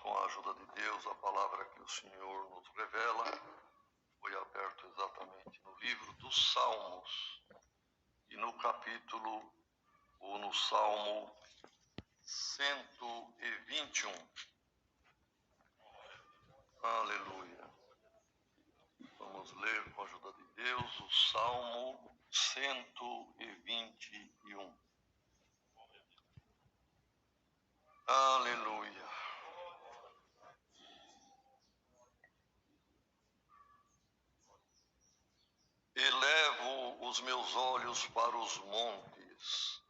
com a ajuda de Deus, a palavra que o Senhor nos revela foi aberto exatamente no livro dos Salmos e no capítulo, ou no Salmo 121. Aleluia. Vamos ler com a ajuda de Deus o Salmo 121. Aleluia. Elevo os meus olhos para os montes.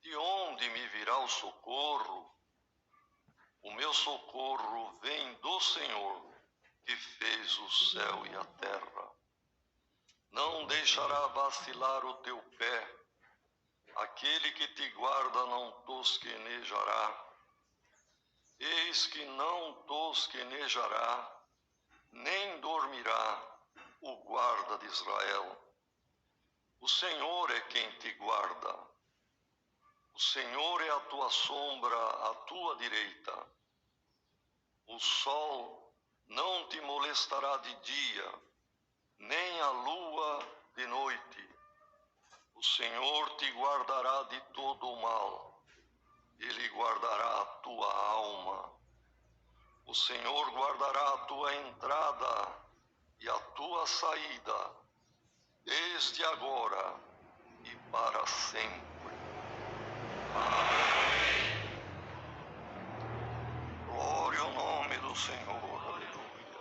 De onde me virá o socorro? O meu socorro vem do Senhor, que fez o céu e a terra. Não deixará vacilar o teu pé. Aquele que te guarda não tosquenejará. Eis que não tosquenejará, nem dormirá o guarda de Israel. O Senhor é quem te guarda. O Senhor é a tua sombra, à tua direita. O sol não te molestará de dia, nem a lua de noite. O Senhor te guardará de todo o mal. Ele guardará a tua alma. O Senhor guardará a tua entrada e a tua saída, desde agora e para sempre. Amém. Glória ao nome do Senhor. Aleluia.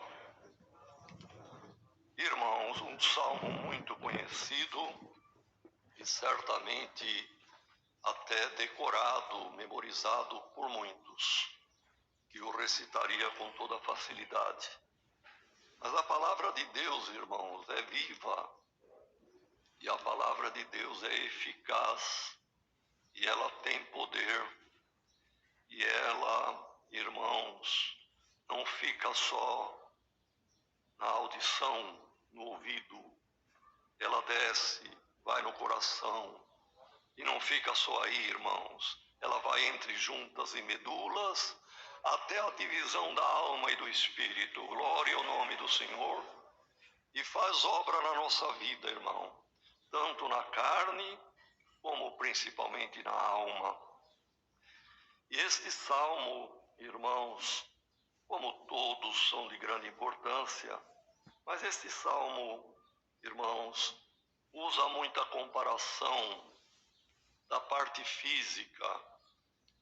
Irmãos, um salmo muito conhecido e certamente até decorado, memorizado por muitos, que o recitaria com toda facilidade. Mas a palavra de Deus, irmãos, é viva, e a palavra de Deus é eficaz, e ela tem poder, e ela, irmãos, não fica só na audição, no ouvido, ela desce, vai no coração, e não fica só aí, irmãos, ela vai entre juntas e medulas, até a divisão da alma e do espírito. Glória ao nome do Senhor. E faz obra na nossa vida, irmão, tanto na carne, como principalmente na alma. E este salmo, irmãos, como todos são de grande importância, mas este salmo, irmãos, usa muita comparação da parte física,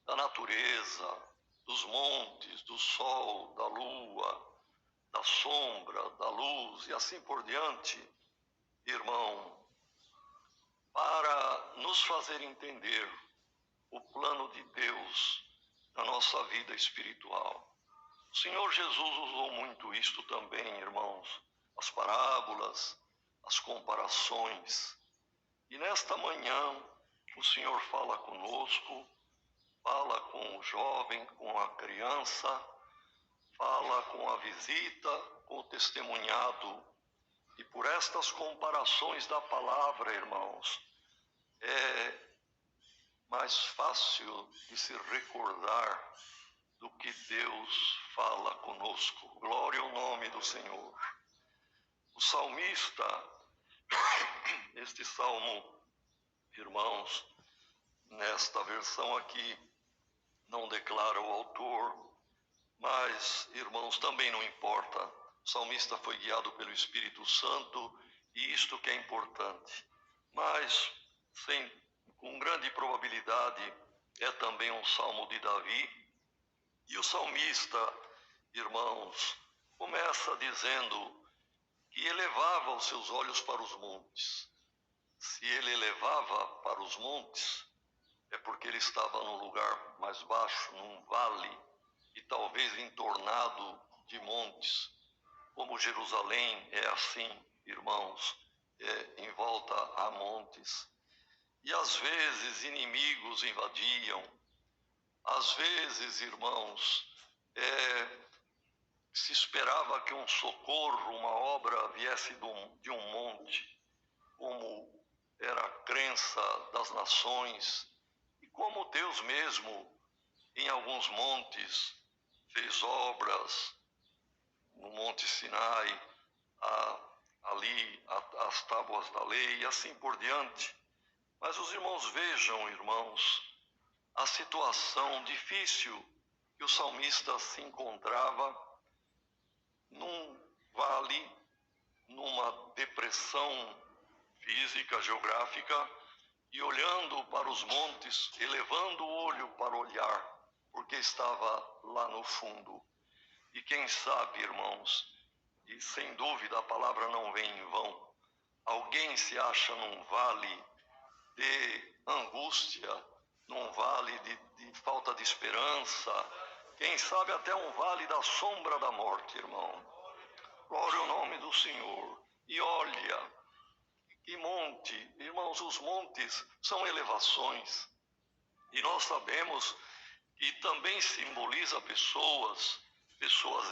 da natureza, dos montes, do sol, da lua, da sombra, da luz e assim por diante, irmão, para nos fazer entender o plano de Deus na nossa vida espiritual. O Senhor Jesus usou muito isto também, irmãos, as parábolas, as comparações. E nesta manhã, o Senhor fala conosco, fala com o jovem, com a criança, fala com a visita, com o testemunhado. E por estas comparações da palavra, irmãos, é mais fácil de se recordar do que Deus fala conosco. Glória ao nome do Senhor. O salmista, este salmo, irmãos, nesta versão aqui, não declara o autor, mas, irmãos, também não importa. O salmista foi guiado pelo Espírito Santo e isto que é importante. Mas, com grande probabilidade, é também um salmo de Davi. E o salmista, irmãos, começa dizendo que elevava os seus olhos para os montes. Se ele elevava para os montes, é porque ele estava num lugar mais baixo, num vale, e talvez entornado de montes. Como Jerusalém é assim, irmãos, em volta a montes. E às vezes inimigos invadiam, às vezes, irmãos, se esperava que um socorro, uma obra viesse de um monte, como era a crença das nações, e como Deus mesmo, em alguns montes, fez obras no Monte Sinai, ali as tábuas da lei e assim por diante. Mas os irmãos vejam, irmãos, a situação difícil que o salmista se encontrava num vale, numa depressão física, geográfica, e olhando para os montes, elevando o olho para olhar, porque estava lá no fundo. E quem sabe, irmãos, e sem dúvida a palavra não vem em vão, alguém se acha num vale de angústia, num vale de falta de esperança, quem sabe até um vale da sombra da morte, irmão. Glória ao nome do Senhor. E olha, que monte, irmãos, os montes são elevações. E nós sabemos que também simboliza pessoas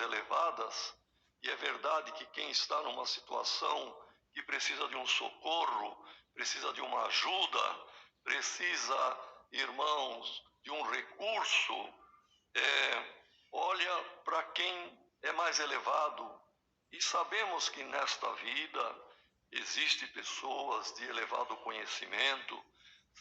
elevadas. E é verdade que quem está numa situação que precisa de um socorro, precisa de uma ajuda, precisa, irmãos, de um recurso, olha para quem é mais elevado. E sabemos que nesta vida existem pessoas de elevado conhecimento,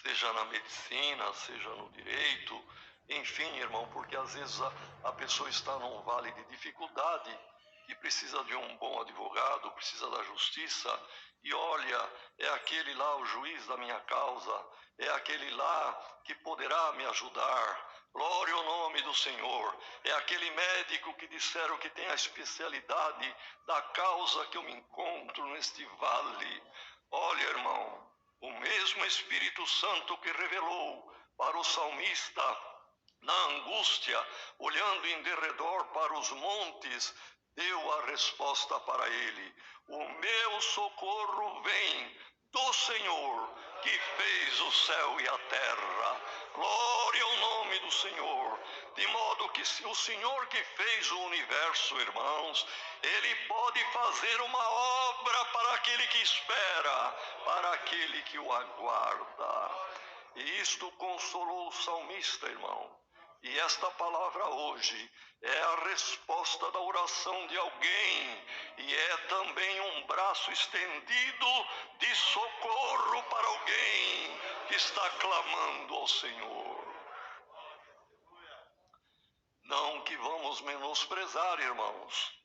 seja na medicina, seja no direito, enfim, irmão, porque às vezes a pessoa está num vale de dificuldade e precisa de um bom advogado, precisa da justiça, e olha, é aquele lá o juiz da minha causa, é aquele lá que poderá me ajudar. Glória ao nome do Senhor. É aquele médico que disseram que tem a especialidade da causa que eu me encontro neste vale. Olha, irmão, o mesmo Espírito Santo que revelou para o salmista na angústia, olhando em derredor para os montes, deu a resposta para ele: o meu socorro vem do Senhor, que fez o céu e a terra. Glória ao nome do Senhor. De modo que se o Senhor que fez o universo, irmãos, Ele pode fazer uma obra para aquele que espera, para aquele que o aguarda. E isto consolou o salmista, irmão. E esta palavra hoje é a resposta da oração de alguém e é também um braço estendido de socorro para alguém que está clamando ao Senhor. Não que vamos menosprezar, irmãos,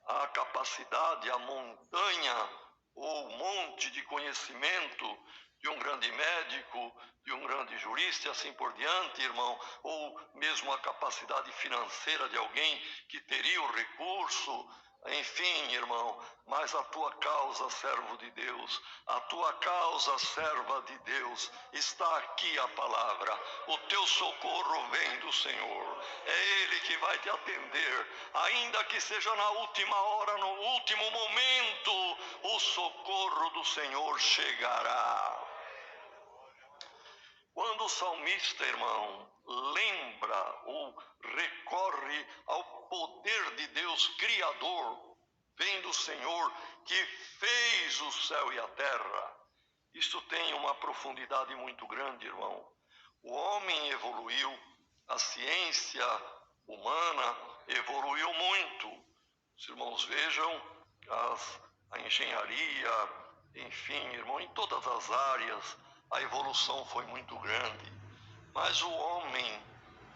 a capacidade, a montanha ou monte de conhecimento de um grande médico, de um grande jurista e assim por diante, irmão, ou mesmo a capacidade financeira de alguém que teria o recurso, enfim, irmão, mas a tua causa, servo de Deus, a tua causa, serva de Deus, está aqui a palavra, o teu socorro vem do Senhor, é Ele que vai te atender, ainda que seja na última hora, no último momento, o socorro do Senhor chegará. Quando o salmista, irmão, lembra ou recorre ao poder de Deus Criador, vem do Senhor que fez o céu e a terra. Isto tem uma profundidade muito grande, irmão. O homem evoluiu, a ciência humana evoluiu muito. Os irmãos vejam a engenharia, enfim, irmão, em todas as áreas, a evolução foi muito grande, mas o homem,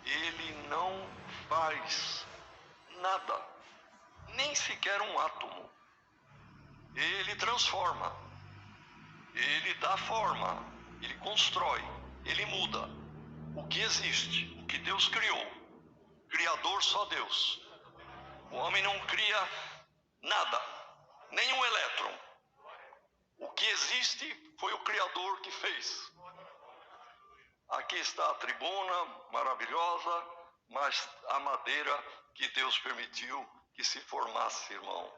ele não faz nada, nem sequer um átomo. Ele transforma, ele dá forma, ele constrói, ele muda o que existe, o que Deus criou. Criador só Deus. O homem não cria nada, nem um elétron. O que existe foi o Criador que fez. Aqui está a tribuna maravilhosa, mas a madeira que Deus permitiu que se formasse, irmão.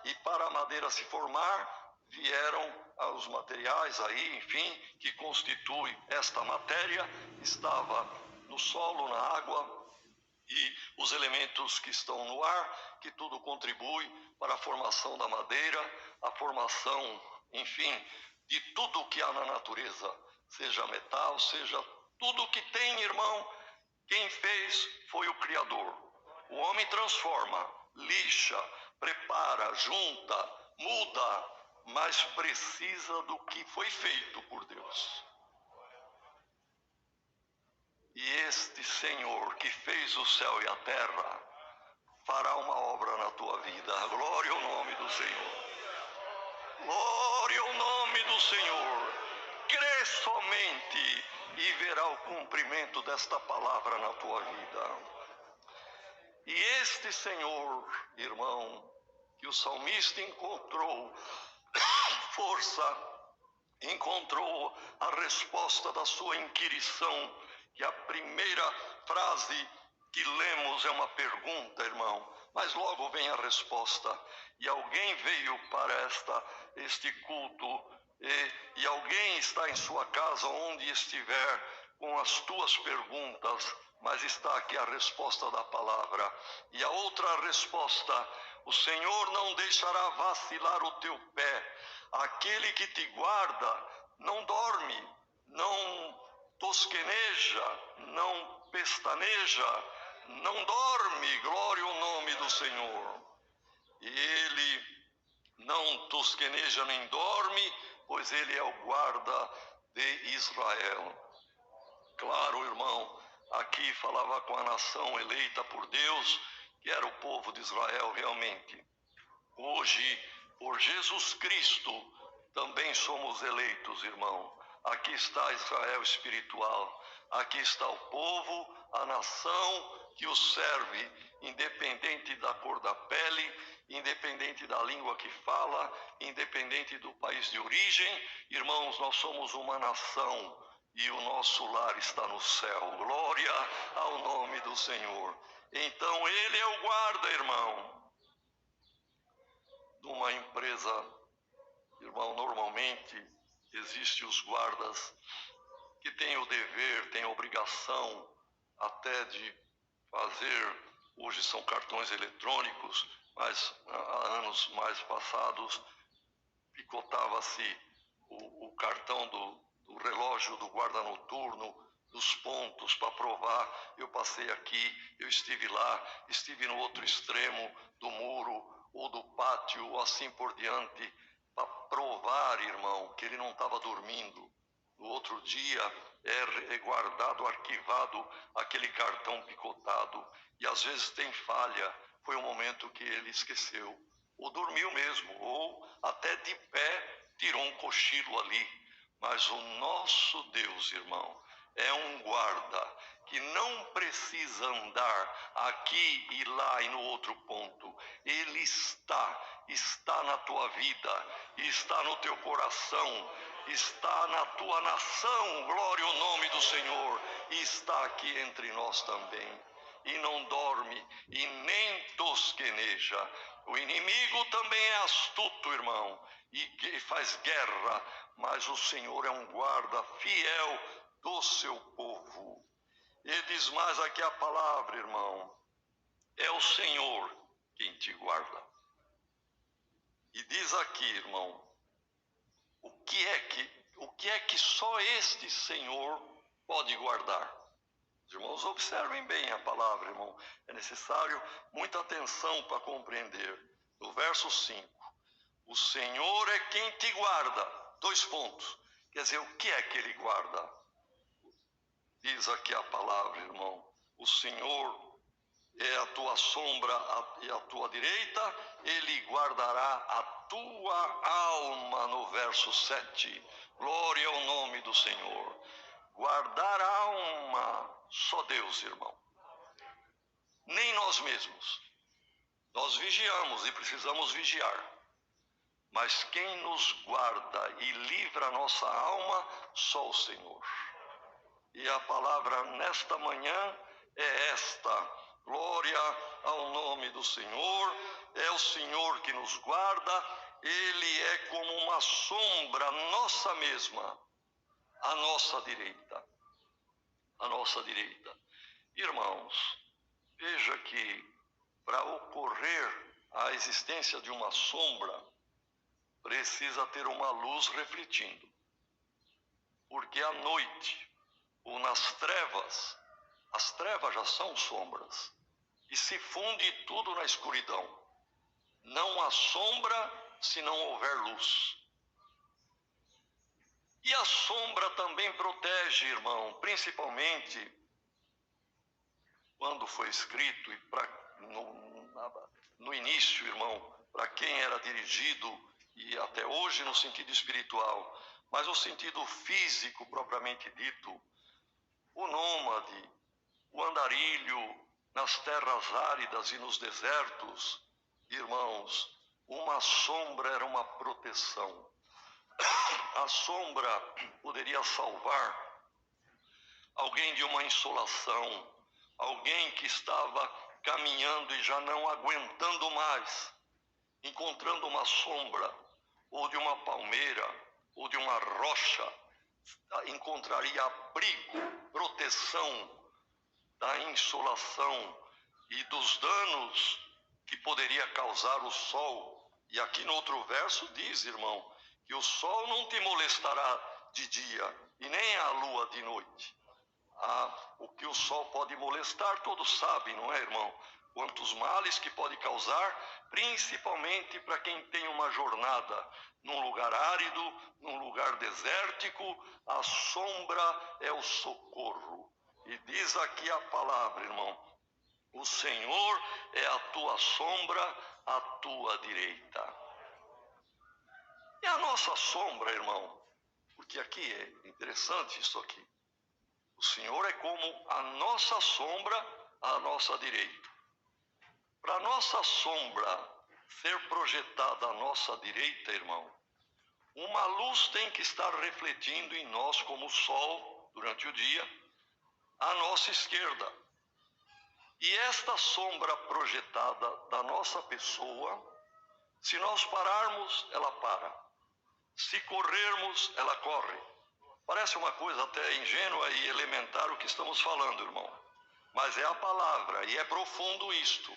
E para a madeira se formar, vieram os materiais aí, enfim, que constituem esta matéria, estava no solo, na água, e os elementos que estão no ar, que tudo contribui para a formação da madeira, a formação, enfim, de tudo o que há na natureza, seja metal, seja tudo o que tem, irmão, quem fez foi o Criador. O homem transforma, lixa, prepara, junta, muda, mas precisa do que foi feito por Deus. E este Senhor que fez o céu e a terra fará uma obra na tua vida. Glória ao nome do Senhor. Glória ao nome do Senhor. Crê somente e verá o cumprimento desta palavra na tua vida. E este Senhor, irmão, que o salmista encontrou força, encontrou a resposta da sua inquirição, que a primeira frase que lemos é uma pergunta, irmão, mas logo vem a resposta. E alguém veio para este culto, e alguém está em sua casa, onde estiver, com as tuas perguntas, mas está aqui a resposta da palavra. E a outra resposta: o Senhor não deixará vacilar o teu pé. Aquele que te guarda não dorme, não tosqueneja, não pestaneja, não dorme. Glória ao nome do Senhor. E ele não tosqueneja nem dorme, pois ele é o guarda de Israel. Claro, irmão, aqui falava com a nação eleita por Deus, que era o povo de Israel realmente. Hoje, por Jesus Cristo, também somos eleitos, irmão. Aqui está Israel espiritual. Aqui está o povo, a nação que o serve, independente da cor da pele, independente da língua que fala, independente do país de origem. Irmãos, nós somos uma nação e o nosso lar está no céu. Glória ao nome do Senhor. Então ele é o guarda, irmão, de uma empresa. Irmão, normalmente existem os guardas que têm o dever, têm a obrigação até de fazer, hoje são cartões eletrônicos, mas há anos mais passados picotava-se o cartão do relógio do guarda noturno, dos pontos para provar. Eu passei aqui, eu estive lá, estive no outro extremo do muro ou do pátio, ou assim por diante, para provar, irmão, que ele não estava dormindo. No outro dia é guardado, arquivado aquele cartão picotado, e às vezes tem falha. Foi o momento que ele esqueceu, ou dormiu mesmo, ou até de pé tirou um cochilo ali. Mas o nosso Deus, irmão, é um guarda que não precisa andar aqui e lá e no outro ponto. Ele está na tua vida, está no teu coração, está na tua nação. Glória ao nome do Senhor. E está aqui entre nós também. E não dorme e nem tosqueneja. O inimigo também é astuto, irmão, e faz guerra, mas o Senhor é um guarda fiel do seu povo. E diz mais aqui a palavra, irmão: é o Senhor quem te guarda. E diz aqui, irmão, o que é que só este Senhor pode guardar? Os irmãos, observem bem a palavra, irmão. É necessário muita atenção para compreender. No verso 5, o Senhor é quem te guarda. 2 pontos. Quer dizer, o que é que ele guarda? Diz aqui a palavra, irmão: o Senhor é a tua sombra e a tua direita, ele guardará a tua alma, no verso 7. Glória ao nome do Senhor. Guardar a alma, só Deus, irmão. Nem nós mesmos. Nós vigiamos e precisamos vigiar. Mas quem nos guarda e livra a nossa alma, só o Senhor. E a palavra nesta manhã é esta: glória ao nome do Senhor. É o Senhor que nos guarda. Ele é como uma sombra nossa mesma, à nossa direita. À nossa direita. Irmãos, veja que para ocorrer a existência de uma sombra, precisa ter uma luz refletindo. Porque à noite, ou nas trevas, as trevas já são sombras. e se funde tudo na escuridão. Não há sombra se não houver luz. E a sombra também protege, irmão, principalmente quando foi escrito, e no início, irmão, para quem era dirigido, e até hoje no sentido espiritual, mas no sentido físico propriamente dito, o nômade, o andarilho nas terras áridas e nos desertos, irmãos, uma sombra era uma proteção. A sombra poderia salvar alguém de uma insolação, alguém que estava caminhando e já não aguentando mais, encontrando uma sombra, ou de uma palmeira, ou de uma rocha, encontraria abrigo, proteção da insolação e dos danos que poderia causar o sol. E aqui no outro verso diz, irmão, que o sol não te molestará de dia e nem a lua de noite. O que o sol pode molestar, todos sabem, não é, irmão? Quantos males que pode causar, principalmente para quem tem uma jornada num lugar árido, num lugar desértico, a sombra é o socorro. E diz aqui a palavra, irmão, o Senhor é a tua sombra, a tua direita. E a nossa sombra, irmão, porque aqui é interessante isso aqui. O Senhor é como a nossa sombra à nossa direita. Para a nossa sombra ser projetada à nossa direita, irmão, uma luz tem que estar refletindo em nós como o sol durante o dia, à nossa esquerda. E esta sombra projetada da nossa pessoa, se nós pararmos, ela para. Se corrermos, ela corre. Parece uma coisa até ingênua e elementar o que estamos falando, irmão. Mas é a palavra e é profundo isto.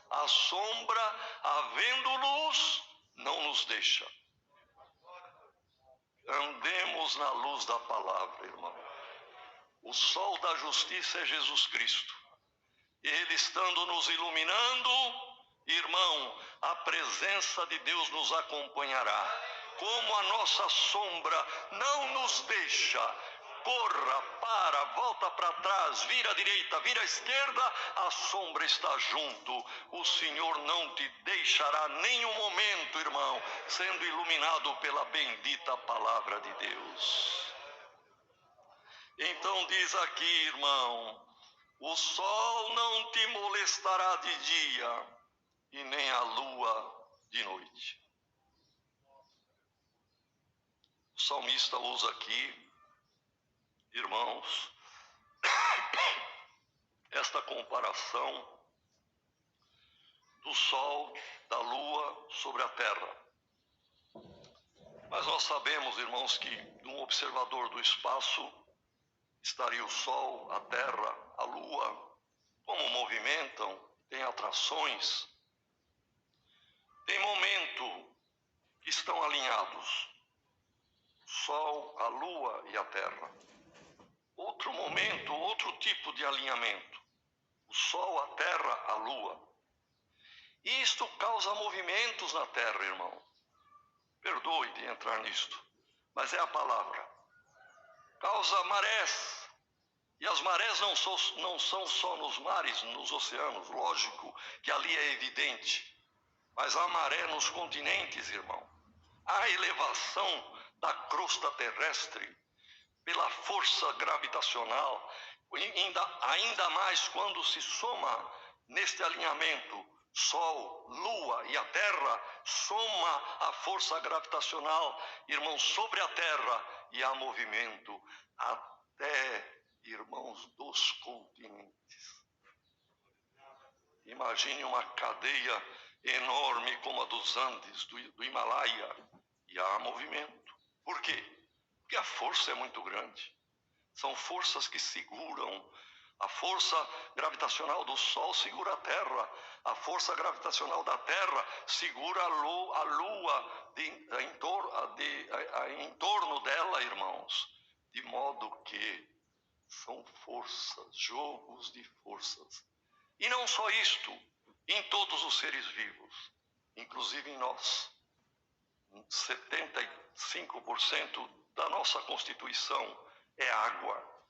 A sombra, havendo luz, não nos deixa. Andemos na luz da palavra, irmão. O sol da justiça é Jesus Cristo. Ele estando nos iluminando, irmão, a presença de Deus nos acompanhará. Como a nossa sombra não nos deixa, corra, para, volta para trás, vira à direita, vira à esquerda, a sombra está junto. O Senhor não te deixará nenhum momento, irmão, sendo iluminado pela bendita palavra de Deus. Então diz aqui, irmão, o sol não te molestará de dia e nem a lua de noite. O salmista usa aqui, irmãos, esta comparação do sol, da lua sobre a terra. Mas nós sabemos, irmãos, que de um observador do espaço estaria o sol, a terra, a lua, como movimentam, tem atrações, tem momento que estão alinhados, sol, a lua e a terra. Outro momento, outro tipo de alinhamento, o sol, a terra, a lua. E isto causa movimentos na terra, irmão. Perdoe de entrar nisto, mas é a palavra. Causa marés. E as marés não são só nos mares, nos oceanos, lógico que ali é evidente. Mas há maré nos continentes, irmão. Há elevação da crosta terrestre pela força gravitacional. Ainda mais quando se soma neste alinhamento Sol, Lua e a Terra, soma a força gravitacional, irmãos, sobre a Terra, e há movimento até, irmãos, dos continentes. Imagine uma cadeia enorme como a dos Andes, do Himalaia, e há movimento. Por quê? Porque a força é muito grande. São forças que seguram. A força gravitacional do Sol segura a Terra. A força gravitacional da Terra segura a Lua em torno dela, irmãos. De modo que são forças, jogos de forças. E não só isto, em todos os seres vivos, inclusive em nós. 75% da nossa constituição é água.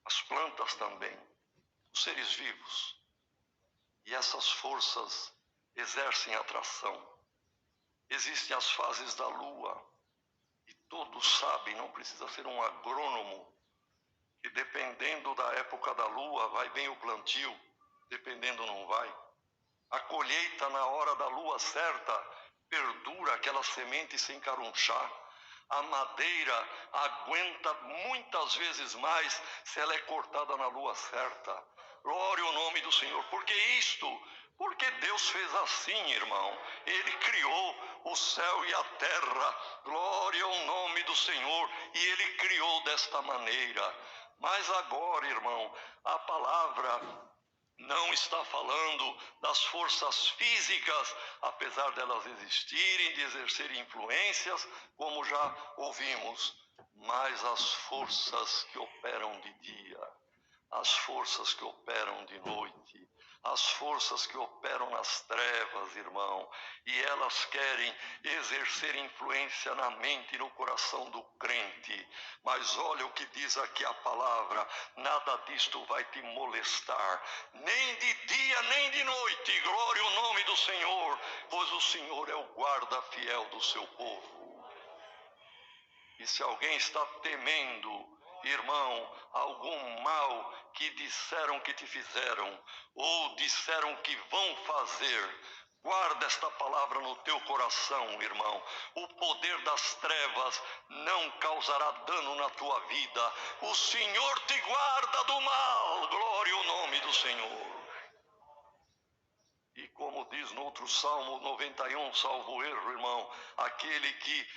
As plantas também, os seres vivos. E essas forças exercem atração. Existem as fases da lua, e todos sabem, não precisa ser um agrônomo, que dependendo da época da lua vai bem o plantio, dependendo não vai. A colheita na hora da lua certa perdura aquela semente sem carunchar. A madeira aguenta muitas vezes mais se ela é cortada na lua certa. Glória ao nome do Senhor. Por que isto? Porque Deus fez assim, irmão. Ele criou o céu e a terra. Glória ao nome do Senhor. E Ele criou desta maneira. Mas agora, irmão, a palavra não está falando das forças físicas, apesar delas existirem, de exercerem influências, como já ouvimos, mas as forças que operam de dia, as forças que operam de noite, as forças que operam nas trevas, irmão, e elas querem exercer influência na mente e no coração do crente. Mas olha o que diz aqui a palavra: nada disto vai te molestar, nem de dia nem de noite. Glória ao nome do Senhor, pois o Senhor é o guarda fiel do seu povo. E se alguém está temendo, irmão, algum mal que disseram que te fizeram, ou disseram que vão fazer, guarda esta palavra no teu coração, irmão. O poder das trevas não causará dano na tua vida. O Senhor te guarda do mal. Glória ao nome do Senhor. E como diz no outro Salmo 91, salvo erro, irmão, aquele que